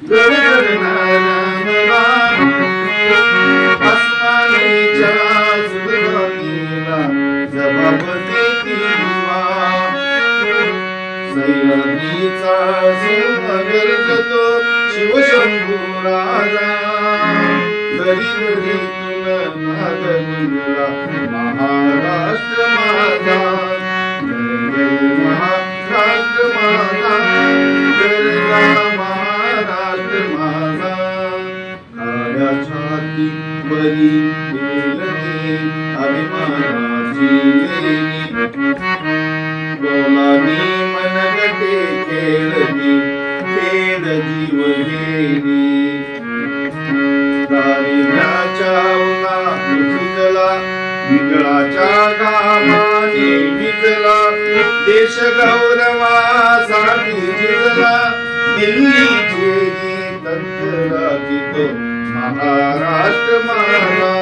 गडगडणाऱ्या आसमानीच्या सुगंधीला जबाब देती सह्याद्रीचा सिंह गर्जतो शिवशंभू राजा दरीतून नाद गुंजला महाराष्ट्र माझा जय महाराष्ट्र माझा गरजा महाराष्ट्र माझा काळ्या छाती बरी केलनी अभिमानाची लेणी बोलानी मनगटे खेळती खेळ जीव घेणी दारिद्र्याच्या उन्हात झिजला विकळाच्या घामाने भिजला देश गौरवासाठी झिजला दिल्लीचे तंत्राची तो महाराष्ट्र माझा